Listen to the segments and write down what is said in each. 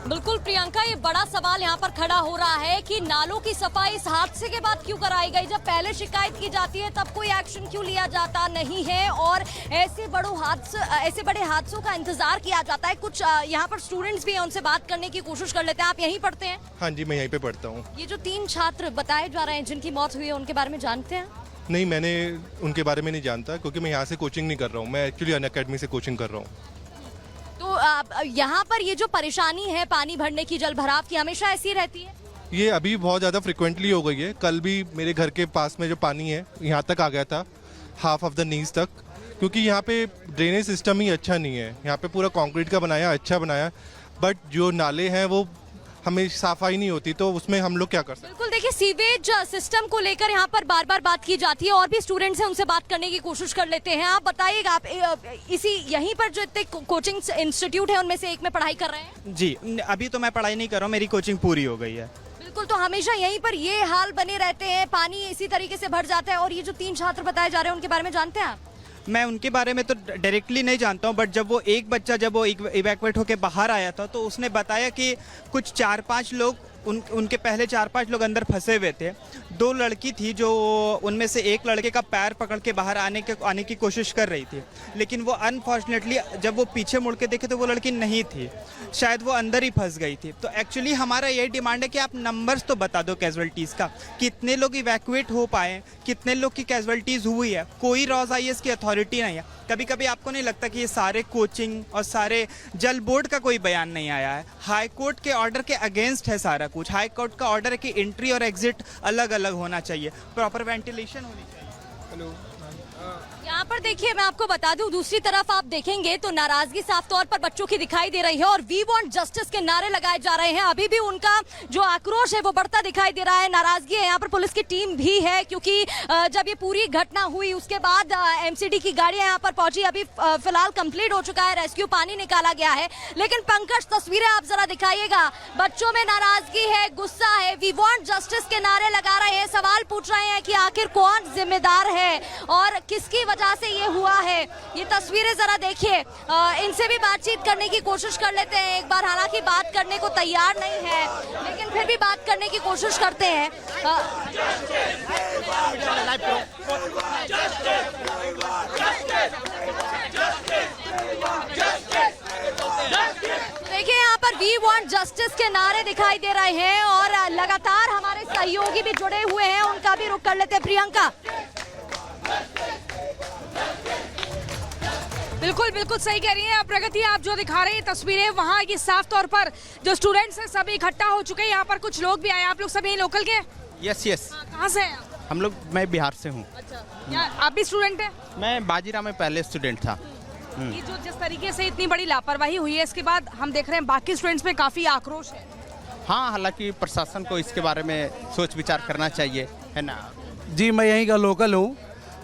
बिल्कुल प्रियंका, ये बड़ा सवाल यहाँ पर खड़ा हो रहा है कि नालों की सफाई इस हादसे के बाद क्यों कराई गई। जब पहले शिकायत की जाती है तब कोई एक्शन क्यों लिया जाता नहीं है और ऐसे बड़े हादसों का इंतजार किया जाता है। कुछ यहाँ पर स्टूडेंट्स भी हैं, उनसे बात करने की कोशिश कर लेते हैं। आप यहीं पढ़ते हैं? हाँ जी, मैं यहीं पे पढ़ता हूँ। ये जो 3 छात्र बताए जा रहे हैं जिनकी मौत हुई है, उनके बारे में जानते हैं? नहीं, मैंने उनके बारे में नहीं जानता क्योंकि मैं यहाँ से कोचिंग नहीं कर रहा हूँ। मैं एक्चुअली अनअकैडमी से कोचिंग कर रहा हूँ। तो यहाँ पर ये जो परेशानी है पानी भरने की, जल भराव की, हमेशा ऐसी रहती है? ये अभी बहुत ज़्यादा फ्रिक्वेंटली हो गई है। कल भी मेरे घर के पास में जो पानी है यहाँ तक आ गया था, हाफ ऑफ द नीज तक, क्योंकि यहाँ पे ड्रेनेज सिस्टम ही अच्छा नहीं है। यहाँ पे पूरा कंक्रीट का बनाया, अच्छा बनाया, बट जो नाले हैं वो हमें सफाई नहीं होती, तो उसमें हम लोग क्या कर सकते हैं? बिल्कुल, देखिए सीवेज सिस्टम को लेकर यहाँ पर बार बार बात की जाती है और भी स्टूडेंट्स हैं, उनसे बात करने की कोशिश कर लेते हैं। आप बताइएगा, आप इसी यहीं पर जो इतने कोचिंग इंस्टीट्यूट है उनमें से एक में पढ़ाई कर रहे हैं? जी, अभी तो मैं पढ़ाई नहीं कर रहा हूँ, मेरी कोचिंग पूरी हो गई है। बिल्कुल, तो हमेशा यहीं पर ये हाल बने रहते हैं, पानी इसी तरीके से भर जाता है। और ये जो 3 छात्र बताए जा रहे हैं उनके बारे में जानते हैं आप? मैं उनके बारे में तो डायरेक्टली नहीं जानता हूँ, बट जब वो एक बच्चा जब वो इवैक्यूएट होकर बाहर आया था तो उसने बताया कि कुछ 4-5 लोग उनके पहले 4-5 लोग अंदर फंसे हुए थे। 2 लड़की थी जो उनमें से एक लड़के का पैर पकड़ के बाहर आने की कोशिश कर रही थी, लेकिन वो अनफॉर्चुनेटली जब वो पीछे मुड़ के देखे तो वो लड़की नहीं थी, शायद वो अंदर ही फंस गई थी। तो एक्चुअली हमारा यही डिमांड है कि आप नंबर्स तो बता दो कैजुअलिटीज़ का, कितने लोग इवैक्यूएट हो पाए, कितने लोग की कैजुअलिटीज़ हुई है। कोई रॉज आईएएस की अथॉरिटी नहीं है। कभी कभी आपको नहीं लगता कि ये सारे कोचिंग और सारे जल बोर्ड का कोई बयान नहीं आया है? हाई कोर्ट के ऑर्डर के अगेंस्ट है सारा कुछ। हाई कोर्ट का ऑर्डर है कि एंट्री और एग्जिट अलग अलग होना चाहिए, प्रॉपर वेंटिलेशन होनी चाहिए। हेलो, यहाँ पर देखिए, मैं आपको बता दूं, दूसरी तरफ आप देखेंगे तो नाराजगी साफ तौर पर बच्चों की दिखाई दे रही है और वी वांट जस्टिस के नारे लगाए जा रहे हैं। अभी भी उनका जो आक्रोश है वो बढ़ता दिखाई दे रहा है, नाराजगी है। यहाँ पर पुलिस की टीम भी है क्योंकि जब ये पूरी घटना हुई उसके बाद एमसीडी की गाड़ियां यहाँ पर पहुंची। अभी फिलहाल कंप्लीट हो चुका है, रेस्क्यू, पानी निकाला गया है। लेकिन पंकज, तस्वीरें आप जरा दिखाइएगा, बच्चों में नाराजगी है, गुस्सा है, वी वांट जस्टिस के नारे लगा रहे हैं, सवाल पूछ रहे हैं कि आखिर कौन जिम्मेदार है और किसकी वजह से ये हुआ है। ये तस्वीरें जरा देखिए। इनसे भी बातचीत करने की कोशिश कर लेते हैं एक बार। हालांकि बात करने को तैयार नहीं है, लेकिन फिर भी बात करने की कोशिश करते हैं। देखिए, यहाँ पर वी वांट जस्टिस के नारे दिखाई दे रहे हैं और लगातार हमारे सहयोगी भी जुड़े हुए हैं, उनका भी रुख कर लेते हैं। प्रियंका, बिल्कुल बिल्कुल सही कह रही हैं आप प्रगति। आप जो दिखा रही हैं तस्वीरें, वहाँ ये साफ तौर पर जो स्टूडेंट्स हैं सभी इकट्ठा हो चुके हैं। यहाँ पर कुछ लोग भी आए। आप लोग सभी यहीं लोकल के? Yes yes. कहाँ से हैं आप? हम लोग, मैं बिहार से हूँ। अच्छा, क्या आप भी स्टूडेंट हैं? मैं बाजीराव में पहले स्टूडेंट था। ये जो जिस तरीके से इतनी बड़ी लापरवाही हुई है, इसके बाद हम देख रहे हैं बाकी स्टूडेंट्स में काफी आक्रोश है। हाँ, हालांकि प्रशासन को इसके बारे में सोच विचार करना चाहिए, है ना। जी, मैं यहीं का लोकल हूँ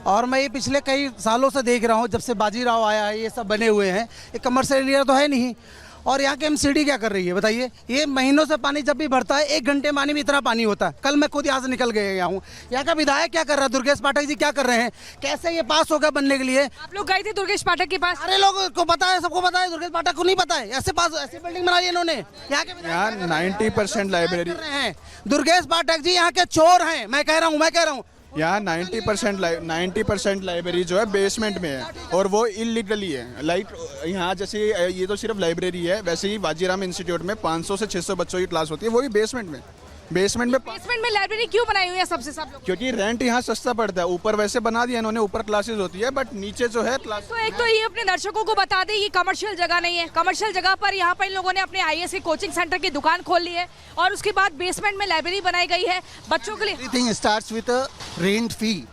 और मैं ये पिछले कई सालों से देख रहा हूँ, जब से बाजीराव आया है ये सब बने हुए हैं। ये कमर्शियल एरिया तो है नहीं। और यहाँ के एमसीडी क्या कर रही है बताइए? ये महीनों से पानी जब भी भरता है 1 घंटे पानी में इतना पानी होता है। कल मैं खुद यहाँ से निकल गया हूँ। यहाँ का विधायक क्या कर रहा है? दुर्गेश पाठक जी क्या कर रहे हैं? कैसे ये पास हो गया बनने के लिए? आप लोग गए थे दुर्गेश पाठक के पास? सारे लोगों को पता है, सबको पता है। दुर्गेश पाठक को नहीं पता है? ऐसे पास, ऐसी बिल्डिंग बनाई है इन्होंने। यहाँ के यहाँ 90% लाइब्रेरी हैं। दुर्गेश पाठक जी यहाँ के चोर हैं। मैं कह रहा हूँ यहाँ 90% लाइब्रेरी जो है बेसमेंट में है और वो इलीगली है। लाइक यहाँ जैसे ये तो सिर्फ लाइब्रेरी है, वैसे ही बाजीराम इंस्टीट्यूट में 500 से 600 बच्चों की क्लास होती है, वो भी बेसमेंट में लाइब्रेरी क्यों बनाई हुई है सबसे सब लोग? क्योंकि रेंट यहाँ सस्ता पड़ता है। ऊपर वैसे बना दिया इन्होंने, ऊपर क्लासेस होती है, बट नीचे जो है क्लास। तो एक तो ये अपने दर्शकों को बता दें, ये कमर्शियल जगह नहीं है। कमर्शियल जगह पर यहाँ पर इन लोगों ने अपने आईएएस के कोचिंग सेंटर की दुकान खोल ली है और उसके बाद बेसमेंट में लाइब्रेरी बनाई गई है बच्चों के लिए। Everything starts with a rent fee.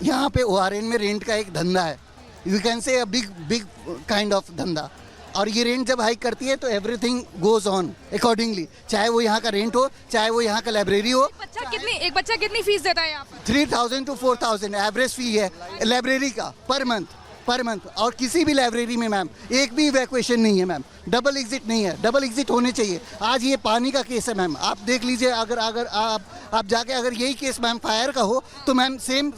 यहाँ पे ओआरएन में रेंट का एक धंधा है, you can say a big kind of धंधा। और ये रेंट जब हाइक करती है तो एवरीथिंग गोज ऑन अकॉर्डिंगली, चाहे वो यहाँ का रेंट हो, चाहे वो यहाँ का लाइब्रेरी हो। एक बच्चा कितनी फीस देता है यहाँ पर? 3000 to 4000 एवरेज फी है लाइब्रेरी का पर मंथ। और किसी भी लाइब्रेरी में मैम एक भी इवैक्यूएशन नहीं है मैम। डबल एग्जिट नहीं है, डबल एग्जिट होने चाहिए। आज ये पानी का केस है मैम, आप देख लीजिए, अगर अगर आप जाके अगर यही केस मैम फायर का हो तो मैम सेम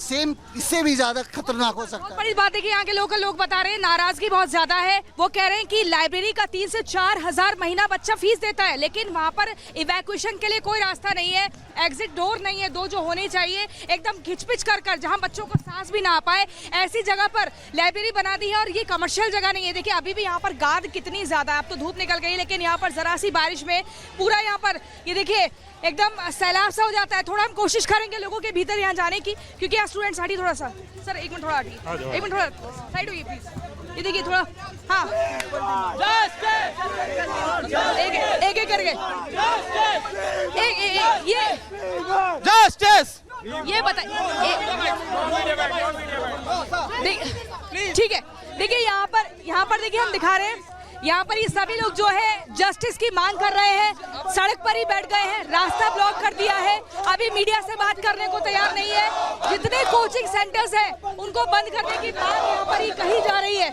इससे भी ज़्यादा खतरनाक हो सकता बहुत है। बड़ी बात है कि यहाँ के लोकल लोग बता रहे हैं नाराजगी बहुत ज्यादा है। वो कह रहे हैं कि लाइब्रेरी का 3 से 4 हजार महीना बच्चा फीस देता है, लेकिन वहाँ पर इवैक्यूएशन के लिए कोई रास्ता नहीं है, एग्जिट डोर नहीं है, 2 जो होने चाहिए एकदम खिचपिच कर जहाँ बच्चों को सांस भी ना आ पाए, ऐसी जगह पर लाइब्रेरी बना दी है। और ये कमर्शियल जगह नहीं है। देखिए अभी भी यहाँ पर गाद कितनी ज्यादा, अब तो धूप निकल गई, लेकिन यहाँ पर जरा सी बारिश में पूरा यहाँ पर ये देखिए एकदम सैलाब सा हो जाता है। थोड़ा हम कोशिश करेंगे लोगों के भीतर यहाँ जाने की, क्योंकि यहाँ स्टूडेंट्स हटिए थोड़ा सा, सर एक मिनट थोड़ा हटिए, एक मिनट थोड़ा साइड होइए प्लीज। ये देखिए थोड़ा, हाँ एक एक करके ये जस्टिस ये बताइए, ठीक है। देखिए यहाँ पर देखिए हम दिखा रहे हैं, यहाँ पर ये सभी लोग जो है जस्टिस की मांग कर रहे हैं, सड़क पर ही बैठ गए हैं, रास्ता ब्लॉक कर दिया है, अभी मीडिया से बात करने को तैयार नहीं है। जितने कोचिंग सेंटर्स हैं उनको बंद करने की बात यहाँ पर ही कही जा रही है।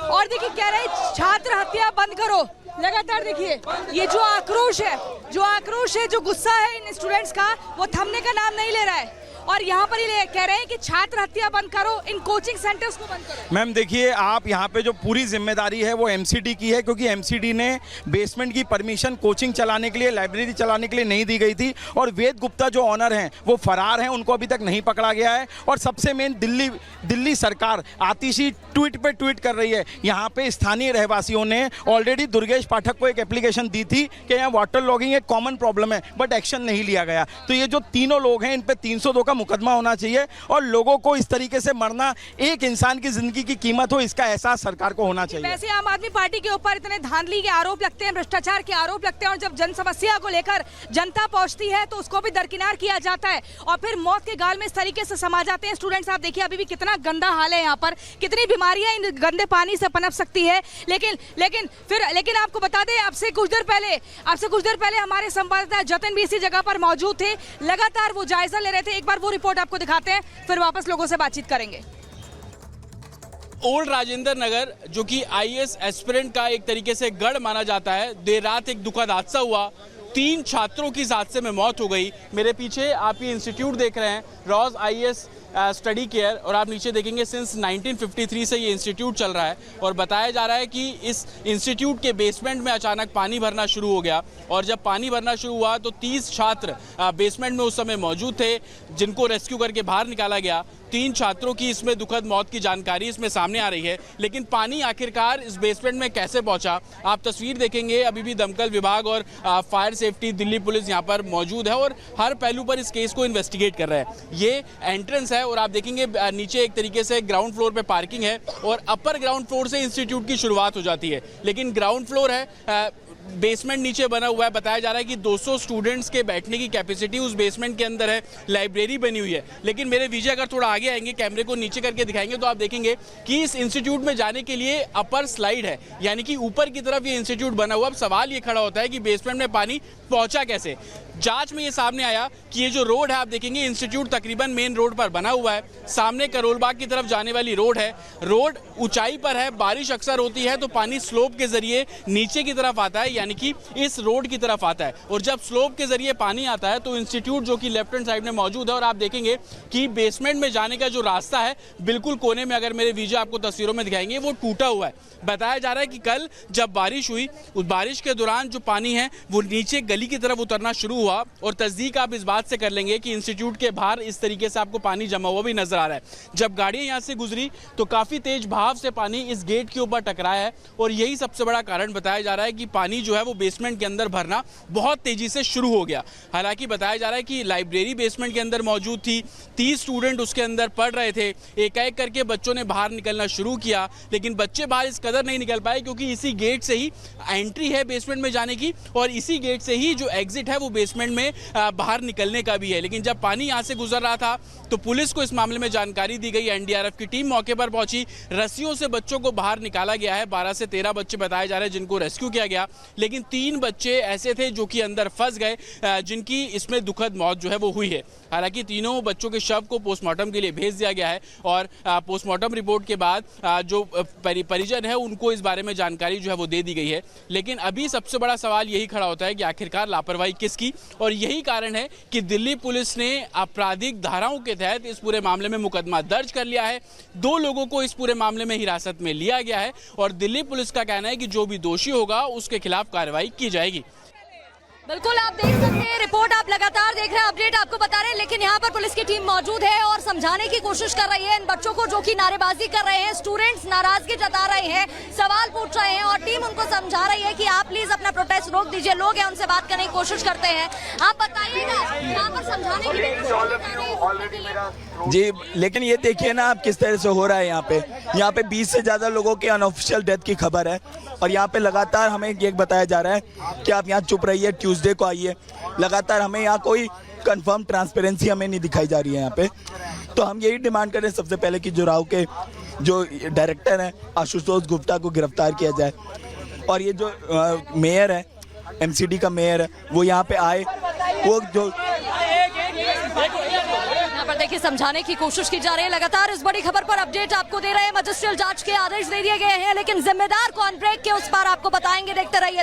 और देखिए कह रहे हैं छात्र हत्या बंद करो। लगातार देखिए ये जो आक्रोश है, जो गुस्सा है इन स्टूडेंट्स का, वो थमने का नाम नहीं ले रहा है। और यहाँ पर ये कह रहे हैं कि छात्र हत्या बंद करो, इन कोचिंग सेंटर्स को बंद करो। मैम देखिए, आप यहाँ पे जो पूरी जिम्मेदारी है वो एमसीडी की है, क्योंकि एमसीडी ने बेसमेंट की परमिशन कोचिंग चलाने के लिए, लाइब्रेरी चलाने के लिए नहीं दी गई थी। और वेद गुप्ता जो ऑनर हैं वो फरार हैं, उनको अभी तक नहीं पकड़ा गया है। और सबसे मेन दिल्ली सरकार आतिशी ट्वीट पे ट्वीट कर रही है। यहाँ पे स्थानीय रहवासियों ने ऑलरेडी दुर्गेश पाठक को एक एप्लीकेशन दी थी कि यहाँ वाटर लॉगिंग एक कॉमन प्रॉब्लम है, बट एक्शन नहीं लिया गया। तो ये जो तीनों लोग हैं इन पे 302 का मुकदमा होना चाहिए। और लोगों को इस तरीके से मरना, एक इंसान की जिंदगी की कीमत हो, इसका एहसास सरकार को होना चाहिए। वैसे आम आदमी पार्टी के ऊपर इतने धांधली के आरोप लगते हैं, भ्रष्टाचार के आरोप लगते हैं, और जब जन समस्या को लेकर जनता पहुंचती है तो उसको भी दरकिनार किया जाता है और फिर मौत के गाल में इस तरीके से समा जाते हैं स्टूडेंट्स। आप देखिए अभी भी कितना गंदा हाल है यहाँ पर, कितनी बीमारियां इन गंदे पानी से पनप सकती है। लेकिन आपको बता दें, आपसे कुछ देर पहले हमारे संवाददाता जतिन भी इसी जगह पर मौजूद थे, लगातार वो जायजा ले रहे थे। एक बार वो रिपोर्ट आपको दिखाते हैं, फिर वापस लोगों से बातचीत करेंगे। ओल्ड राजेंद्र नगर, जो कि आईएएस एस्पिरेंट का एक तरीके से गढ़ माना जाता है, देर रात एक दुखद हादसा हुआ, 3 छात्रों की इस हादसे में मौत हो गई। मेरे पीछे आप ये इंस्टीट्यूट देख रहे हैं, रॉज आईएएस स्टडी केयर, और आप नीचे देखेंगे सिंस 1953 से ये इंस्टीट्यूट चल रहा है। और बताया जा रहा है कि इस इंस्टीट्यूट के बेसमेंट में अचानक पानी भरना शुरू हो गया, और जब पानी भरना शुरू हुआ तो 30 छात्र बेसमेंट में उस समय मौजूद थे, जिनको रेस्क्यू करके बाहर निकाला गया। 3 छात्रों की इसमें दुखद मौत की जानकारी इसमें सामने आ रही है। लेकिन पानी आखिरकार इस बेसमेंट में कैसे पहुंचा, आप तस्वीर देखेंगे, अभी भी दमकल विभाग और फायर सेफ्टी, दिल्ली पुलिस यहाँ पर मौजूद है और हर पहलू पर इस केस को इन्वेस्टिगेट कर रहे हैं। ये एंट्रेंस है और आप देखेंगे नीचे एक तरीके से ग्राउंड फ्लोर पे पार्किंग है और अपर ग्राउंड फ्लोर से इंस्टीट्यूट की शुरुआत हो जाती है। लेकिन ग्राउंड फ्लोर है, बेसमेंट नीचे बना हुआ है। बताया जा रहा है कि 200 स्टूडेंट्स के बैठने की कैपेसिटी उस बेसमेंट के अंदर है, लाइब्रेरी बनी हुई है। लेकिन मेरे विजय अगर थोड़ा आगे आएंगे, कैमरे को नीचे करके दिखाएंगे, तो आप देखेंगे कि इस इंस्टीट्यूट में जाने के लिए अपर स्लाइड है, यानी कि ऊपर की तरफ ये इंस्टीट्यूट बना हुआ। अब सवाल ये खड़ा होता है कि बेसमेंट में पानी पहुंचा कैसे। जांच में ये सामने आया कि ये जो रोड है, आप देखेंगे इंस्टीट्यूट तकरीबन मेन रोड पर बना हुआ है, सामने करोल बाग की तरफ जाने वाली रोड है। रोड ऊंचाई पर है, बारिश अक्सर होती है तो पानी स्लोप के जरिए नीचे की तरफ आता है, यानी कि इस रोड की तरफ आता है। और जब स्लोप के जरिए पानी आता है तो इंस्टीट्यूट जो कि लेफ्ट हैंड साइड में मौजूद है, और आप देखेंगे कि बेसमेंट में जाने का जो रास्ता है बिल्कुल कोने में, अगर मेरे विजय आपको तस्वीरों में दिखाएंगे, वो टूटा हुआ है। बताया जा रहा है कि कल जब बारिश हुई, उस बारिश के दौरान जो पानी है वो नीचे गली की तरफ उतरना शुरू हुआ। और तस्दीक आप इस बात से कर लेंगे कि इंस्टीट्यूट के बाहर इस तरीके से आपको पानी जमा हुआ भी नजर आ रहा है। जब गाड़ियां यहां से गुजरी तो काफी तेज बहाव से पानी इस गेट के ऊपर टकराया है, और यही सबसे बड़ा कारण बताया जा रहा है कि पानी जो है वो बेसमेंट के अंदर भरना बहुत तेजी से शुरू हो गया। हालांकि बताया जा रहा है कि लाइब्रेरी बेसमेंट के अंदर मौजूद थी, 30 स्टूडेंट उसके अंदर पढ़ रहे थे। एक एक करके बच्चों ने बाहर निकलना शुरू किया, लेकिन बच्चे बाहर इस कदर नहीं निकल पाए क्योंकि इसी गेट से ही एंट्री है बेसमेंट में जाने की, और इसी गेट से ही जो एग्जिट है वो बेसमेंट बेसमेंट में बाहर निकलने का भी है। लेकिन जब पानी यहाँ से गुजर रहा था तो पुलिस को इस मामले में जानकारी दी गई। एनडीआरएफ की टीम मौके पर पहुंची, रस्सियों से बच्चों को बाहर निकाला गया है। 12 से 13 बच्चे बताए जा रहे हैं जिनको रेस्क्यू किया गया, लेकिन 3 बच्चे ऐसे थे जो कि अंदर फंस गए, जिनकी इसमें दुखद मौत जो है वो हुई है। हालांकि तीनों बच्चों के शव को पोस्टमार्टम के लिए भेज दिया गया है और पोस्टमार्टम रिपोर्ट के बाद जो परिजन है उनको इस बारे में जानकारी जो है वो दे दी गई है। लेकिन अभी सबसे बड़ा सवाल यही खड़ा होता है कि आखिरकार लापरवाही किसकी, और यही कारण है कि दिल्ली पुलिस ने आपराधिक धाराओं के तहत इस पूरे मामले में मुकदमा दर्ज कर लिया है। 2 लोगों को इस पूरे मामले में हिरासत में लिया गया है और दिल्ली पुलिस का कहना है कि जो भी दोषी होगा उसके खिलाफ कार्रवाई की जाएगी। बिल्कुल, आप देख सकते हैं, रिपोर्ट आप लगातार देख रहे हैं, अपडेट आपको बता रहे हैं, लेकिन यहाँ पर पुलिस की टीम मौजूद है और समझाने की कोशिश कर रही है इन बच्चों को जो कि नारेबाजी कर रहे हैं। स्टूडेंट्स नाराजगी जता रहे हैं, सवाल पूछ रहे हैं और टीम उनको समझा रही है कि आप प्लीज अपना प्रोटेस्ट रोक दीजिए। लोग हैं, उनसे बात करने की कोशिश करते हैं। आप बताइएगा, यहाँ पर समझाने की जी, लेकिन ये देखिए ना आप किस तरह से हो रहा है। यहाँ पे 20 से ज्यादा लोगों के अनऑफिशियल डेथ की खबर है और यहाँ पे लगातार हमें ये बताया जा रहा है कि आप यहाँ चुप रहिए, ट्यूसडे को आइए। लगातार हमें यहाँ कोई कंफर्म ट्रांसपेरेंसी हमें नहीं दिखाई जा रही है यहाँ पे। तो हम यही डिमांड कर रहे हैं सबसे पहले कि जुराव के जो डायरेक्टर हैं आशुतोष गुप्ता को गिरफ्तार किया जाए और ये जो मेयर है, एमसीडी का मेयर है, वो यहाँ पे आए। वो जो देखिए समझाने की कोशिश की जा रही है। लगातार इस बड़ी खबर पर अपडेट आपको दे रहे हैं। मजिस्ट्रियल जांच के आदेश दे दिए गए हैं, लेकिन जिम्मेदार कौन, ब्रेक के उस पार आपको बताएंगे। देखते रहिए।